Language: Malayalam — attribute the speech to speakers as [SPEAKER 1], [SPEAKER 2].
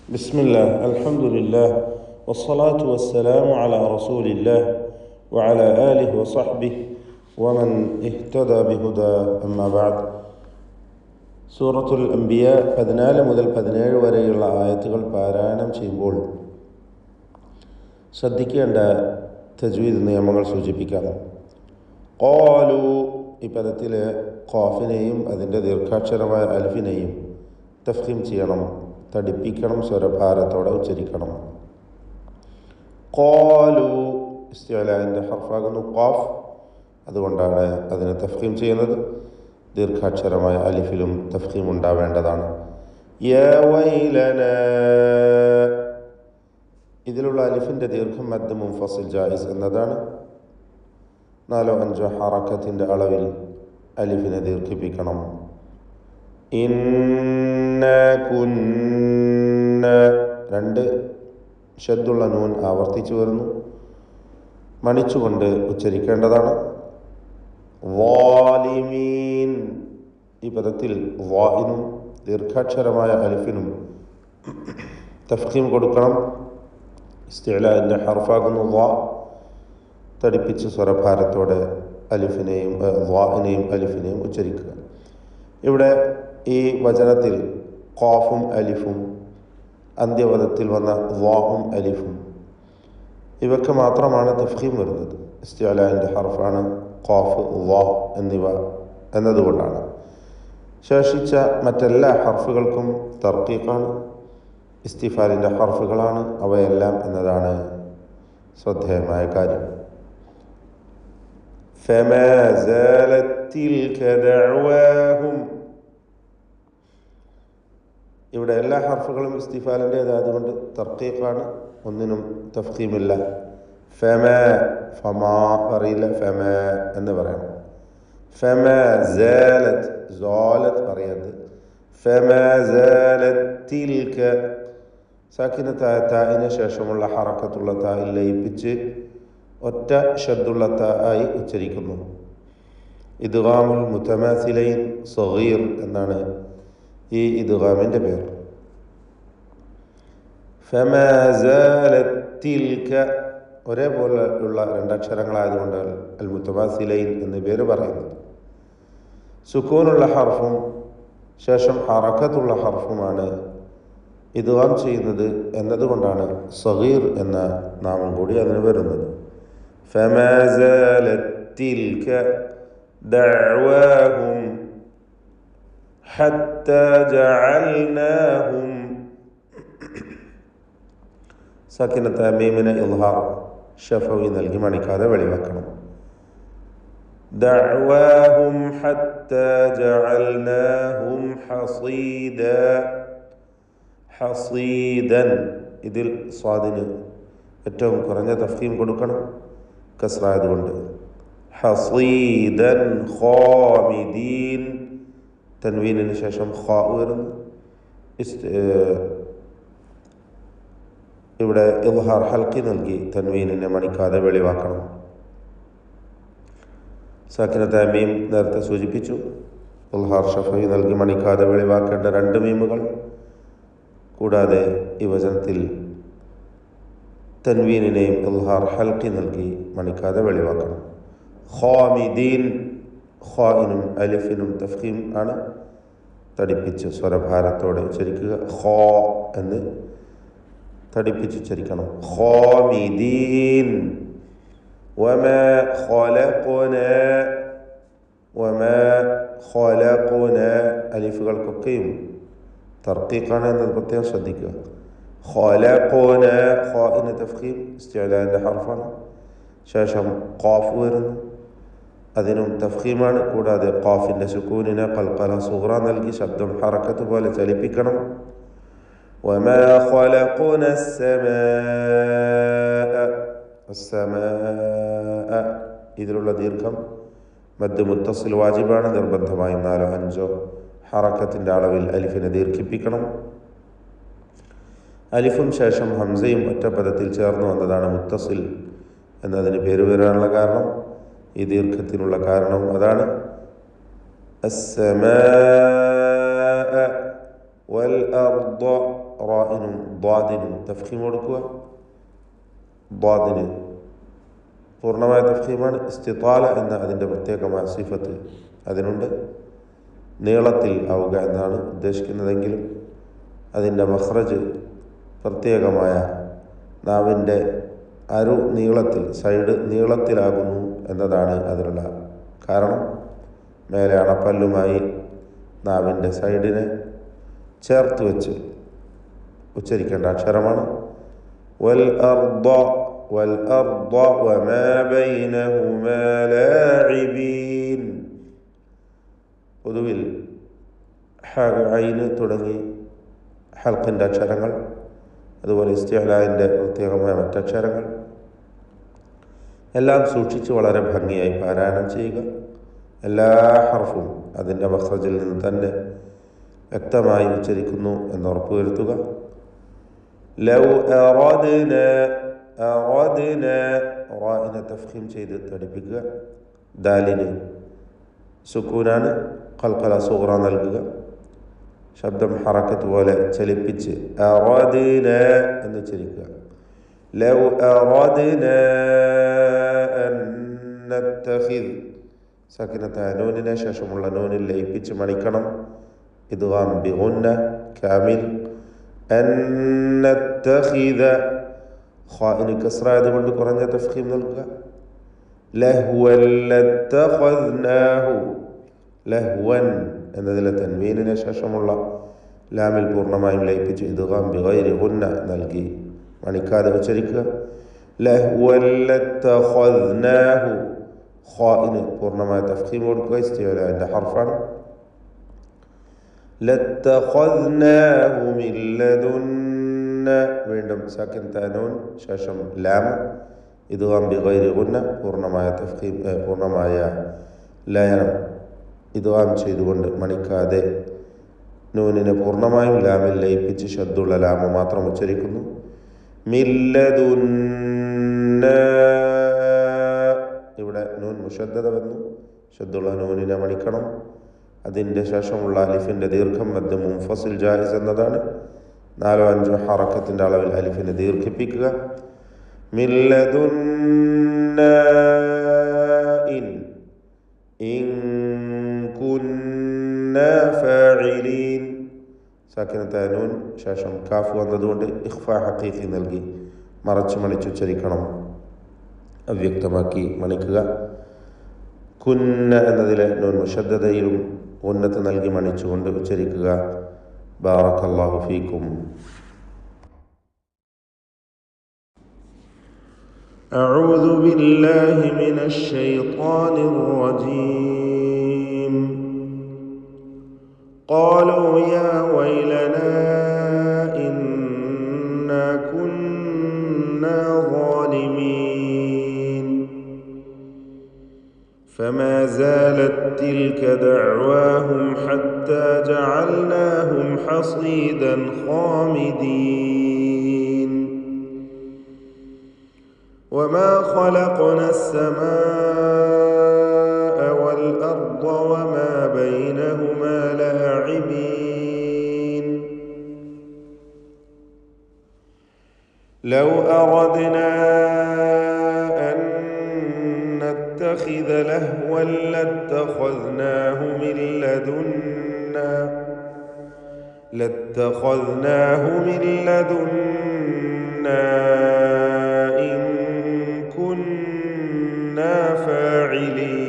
[SPEAKER 1] بسم الله الحمد لله والصلاة والسلام على رسول الله وعلى آله وصحبه ومن اهتدى بهدى أما بعد. സൂറത്തുൽ അംബിയ 14 മുതൽ 17 വരെയുള്ള ആയത്തുകൾ പാരായണം ചെയ്യുമ്പോൾ ശ്രദ്ധിക്കേണ്ട തജ്വീദ് നിയമങ്ങൾ സൂചിപ്പിക്കാം. ഖാലു, ഈ പദത്തിലെ ഖാഫിനെയും അതിൻ്റെ ദീർഘാക്ഷരമായ അൽഫിനെയും തഫ്ഖീം ചെയ്യണം, തടിപ്പിക്കണം, സ്വരഭാരത്തോടെ ഉച്ചരിക്കണം. ഖാലു ഇസ്തിഅലാഇൻ്റെ ഹർഫാകുന്നു ഖാഫ്, അതുകൊണ്ടാണ് അതിനെ തഫ്ഖീം ചെയ്യുന്നത്. ദീർഘാക്ഷരമായ അലിഫിലും തഫ്ഖീം ഉണ്ടാവേണ്ടതാണ്. യാ വൈലനാ, ഇതിലുള്ള അലിഫിൻ്റെ ദീർഘം മദ് മുൻഫസിൽ ജായിസ് എന്നതാണ്. 4-5 ഹറക്കത്തിൻ്റെ അളവിൽ അലിഫിനെ ദീർഘിപ്പിക്കണം. ഇന്ന കുന്ന, 2 ഷദ്ദുള്ള നൂൻ ആവർത്തിച്ചു വരുന്നു, മണിച്ചുകൊണ്ട് ഉച്ചരിക്കേണ്ടതാണ്. വാലിമീൻ, ഈ പദത്തിൽ വാഇനും ദീർഘാക്ഷരമായ അലിഫിനും തഫ്ഖീം കൊടുക്കണം. ഇസ്തിഅലാഇൻ്റെ ഹർഫാകുന്നു വാ, തടിപ്പിച്ച് സ്വരഭാരത്തോടെ അലിഫിനെയും വാഇനെയും അലിഫിനെയും ഉച്ചരിക്കുക. ഇവിടെ ഈ വചനത്തിൽ ഖാഫും അലിഫും, അന്ത്യപദത്തിൽ വന്ന വാഉം അലിഫും, ഇവയ്ക്ക് മാത്രമാണ് തഫ്ഖീം വരുന്നത്. ഇസ്തിഅലാഇൻ്റെ ഹർഫാണ് ഖാഫ് വാ എന്നിവ എന്നതുകൊണ്ടാണ്. ശേഷിച്ച മറ്റെല്ലാ ഹർഫുകൾക്കും തർക്കീഖാണ്, ഇസ്തിഫാലിൻ്റെ ഹർഫുകളാണ് അവയെല്ലാം എന്നതാണ് ശ്രദ്ധേയമായ കാര്യം. ഫമാ സാലത് തിൽക ദഅവാഹും, ഇവിടെ എല്ലാ ഹർഫുകളും ഇസ്തിഫാലിൻ്റേതായതുകൊണ്ട് തർക്കീഖാണ്, ഒന്നിനും തഫ്ഖീമില്ല. ഫമാ പറയില്ല, ഫമാ എന്ന് പറയണം. ഫമാ സാലത്, സാലത് പറയരുത്. ഫമാ സാലത് തിൽക, സാക്കിനത്തായ തായിന് ശേഷമുള്ള ഹറക്കത്തുള്ള തായിൽ ലയിപ്പിച്ച് ഒറ്റ ഷദ്ദുള്ള തായി ഉച്ചരിക്കുന്നു. ഇദ്ഗാമുൽ മുതമാസിലൈൻ സഗീർ എന്നാണ് ഈ ഇദ്ഗാമിൻ്റെ പേര്. ഫമാ സാലത് തിൽക, ഒരേപോലെ ഉള്ള 2 അക്ഷരങ്ങളായതുകൊണ്ട് അൽ മുതമാസിലൈൻ എന്ന് പേര് പറയുന്നത്. സുക്കൂനുള്ള ഹർഫും ശേഷം ഹറക്കത്തുള്ള ഹർഫുമാണ് ഇദ്ഗാം ചെയ്യുന്നത് എന്നതുകൊണ്ടാണ് സഗീർ എന്ന നാമം കൂടി അതിന് വരുന്നത്. ഫമാ സാലത് തിൽക ദഅവാഹും ഹത്താ ജഅൽനാഹും, സാക്കിനത്തായ മീമിനെ ഇൽഹാർ ഷഫവി നൽകി മണിക്കാതെ വെളിവാക്കണം. ദഅവാഹും ഹത്താ ജഅൽനാഹും ഹസീദാ, ഹസീദൻ, ഇതിൽ സ്വാദിന് ഏറ്റവും കുറഞ്ഞ തഫ്ഖീം കൊടുക്കണം, കസ്റായതുകൊണ്ട്. ഹസീദൻ ഖാമിദീൻ, തൻവീനിന് ശേഷം ഖാ വരുന്നു. ഇവിടെ ഇൽഹാർ ഹൽക്കി നൽകി തൻവീനിനെ മണിക്കാതെ വെളിവാക്കണം. സാക്കിനത്തായ മീം നേരത്തെ സൂചിപ്പിച്ചു. ഇൽഹാർ ഷഫവി നൽകി മണിക്കാതെ വെളിവാക്കേണ്ട 2 മീമുകൾ. കൂടാതെ ഈ വചനത്തിൽ തൻവീനിനെയും ഇൽഹാർ ഹൽക്കി നൽകി മണിക്കാതെ വെളിവാക്കണം. ഖാമിദീൻ, ഖാഇനും അലിഫിനും തഫ്ഖീം ആണ്, തടിപ്പിച്ച് സ്വരഭാരത്തോടെ ഉച്ചരിക്കുക. ഖാ എന്ന് തടിപ്പിച്ച് ഉച്ചരിക്കണം. ഖാമിദീൻ. വമാ ഖലഖനാ, അലിഫുകൾക്കൊക്കെയും തർക്കീഖാണ് എന്നത് പ്രത്യേകം ശ്രദ്ധിക്കുക. ഖലഖനാ, ഖാഇന് തഫ്ഖീം ഇസ്തിഅലാഇൻ്റെ ഹർഫാണ്, ശേഷം ഖാഫ് വരുന്നു, അതിനും തഫ്ഖീമാണ്. കൂടാതെ ഖാഫിൻ്റെ സുക്കൂനിനെ ഖൽഖല സുഗ്റ നൽകി ശബ്ദം ഹറക്കത്ത് പോലെ ചലിപ്പിക്കണം. വമാ ഖലഖന അസ്സമാഅ, ഇതിലുള്ള ദീർഘം മദ് മുത്തസിൽ വാജിബാണ്, നിർബന്ധമായും 4-5 ഹറക്കത്തിൻ്റെ അളവിൽ അലിഫിനെ ദീർഘിപ്പിക്കണം. അലിഫും ശേഷം ഹംസയും ഒറ്റ പദത്തിൽ ചേർന്ന് വന്നതാണ് മുത്തസിൽ എന്നതിന് പേര് വരാനുള്ള കാരണം. ഈ ദീർഘത്തിനുള്ള കാരണം അതാണ്. അസ്സമാഅ വൽ അർദ റാഇനും ദ്വാദിനും തഫ്ഖീം കൊടുക്കുക. ദ്വാദിന് പൂർണ്ണമായ തഫ്ഖീമാണ്. ഇസ്തിതാല എന്ന അതിൻ്റെ പ്രത്യേകമായ സിഫത്ത് അതിനുണ്ട്. നീളത്തിൽ ആവുക എന്നാണ് ഉദ്ദേശിക്കുന്നതെങ്കിലും അതിൻ്റെ മഖ്റജ് പ്രത്യേകമായ നാവിൻ്റെ അരു നീളത്തിൽ, സൈഡ് നീളത്തിലാകുന്നു എന്നതാണ് അതിനുള്ള കാരണം. മേലെ അണപ്പല്ലുമായി നാവിൻ്റെ സൈഡിനെ ചേർത്ത് വെച്ച് ഉച്ചരിക്കേണ്ട അക്ഷരമാണ്. വൽ അർദ വൽ അർദ വമാ ബൈനഹുമാ ലാഇബീൻ. പൊതുവിൽ ഹ ഐന് തുടങ്ങി ഹൽക്കിൻ്റെ അക്ഷരങ്ങൾ, അതുപോലെ ഇസ്തിഅലാഇൻ്റെ പ്രത്യേകമായ മറ്റക്ഷരങ്ങൾ എല്ലാം സൂക്ഷിച്ച് വളരെ ഭംഗിയായി പാരായണം ചെയ്യുക. എല്ലാ ഹർഫും അതിൻ്റെ മഖ്റജിൽ നിന്ന് തന്നെ വ്യക്തമായി ഉച്ചരിക്കുന്നു എന്ന് ഉറപ്പുവരുത്തുക. ലൗ അറദ്ന അറദ്ന റാഇനെ തഫ്ഖീം ചെയ്ത് തടിപ്പിക്കുക. ദാലിന് സുക്കൂനാണ്, ഖൽഖല സുഗ്റ നൽകുക. ശബ്ദം ഹറക്കത്ത് പോലെ ചലിപ്പിച്ച് അറദ്ന എന്ന് ഉച്ചരിക്കുക. ലൗ അറദ്ന അൻ നത്തഖിദ് സകിനത്തായ നൂനിനെ ശേഷമുള്ള നൂനിൽ ലയിപ്പിച്ച് മണിക്കണം. ഇദ്ഗാം ബിഗുന്ന കാമിൽ. അൻ നത്തഖിദ ഖാഇന് കസ്റ ആയതുകൊണ്ട് കുറഞ്ഞ തഫ്ഖീം നൽകുക. ലഹ്വൻ ലത്തഖദ്നാഹു ലഹ്വൻ എന്നതിലെ തൻവീനിന് ശേഷമുള്ള ലാമിൽ പൂർണ്ണമായും ലയിപ്പിച്ച് ഇദ്ഗാം ബിഗൈരി ഗുന്ന നൽകി മണിക്കാതെ ഉച്ചരിക്കുക. ലഹ്വൻ ലത്തഖദ്നാഹു ഖാഇന് പൂർണ്ണമായ തഫ്ഖീം കൊടുക്കുക. ഇസ്തിഅലാഇൻ്റെ ഹർഫാണ്. ലത്തഖദ്നാഹു മിൻ ലദുന്ന വീണ്ടും സാക്കിൻ തനൂൻ ശേഷം ലാം ഇദ്ഗാം ബിഗൈരി ഗുന്ന പൂർണ്ണമായ തഫ്ഖീം പൂർണ്ണമായ ലയനം ഇദ്ഗാം ചെയ്തുകൊണ്ട് മണിക്കാതെ നൂനിനെ പൂർണ്ണമായും ലാമിൽ ലയിപ്പിച്ച് ശദ്ദുള്ള ലാമ മാത്രം ഉച്ചരിക്കുന്നു. മിൻ ലദുന്ന ഇവിടെ നൂൻ മുഷദ്ദദ വന്നു. ശദ്ദുള്ള നൂനിനെ മണിക്കണം. അതിൻ്റെ ശേഷമുള്ള അലിഫിൻ്റെ ദീർഘം മദ് മുൻഫസിൽ ജായിസ് എന്നതാണ്. 4-5 ഹറക്കത്തിൻ്റെ അളവിൽ അലിഫിനെ ദീർഘിപ്പിക്കുക. മിൻ ലദുന്ന ഇൻ കുന്ന ഫാഇലീൻ സാക്കിനത്തായ നൂൻ ശേഷം കാഫ് വന്നതുകൊണ്ട് ഇഖ്ഫാ ഹഖീഖി നൽകി മറച്ചു മണിച്ചുച്ചരിക്കണം. അവ്യക്തമാക്കി മണിക്കുക. കുന്ന എന്നതിലെ നൂൻ മുഷദ്ദദയിലും ഉന്നത്ത് നൽകി മണിച്ചുകൊണ്ട് ഉച്ചരിക്കുക. ബാറക്കല്ലാഹു ഫീക്കും. അഊദു ബില്ലാഹി മിനശ് ശൈത്വാനിർ റജീം. ഖാലൂ യാ വൈലനാ ഇന്നാ കുന്നാ ളാലിമീൻ. فما زالت تلك دعواهم حتى جعلناهم حصيدا خامدين. وما خلقنا السماء والأرض وما بينهما لاعبين. لو أردنا نتخذ لهوا لاتخذناه من لدنا إن كنا فاعلين.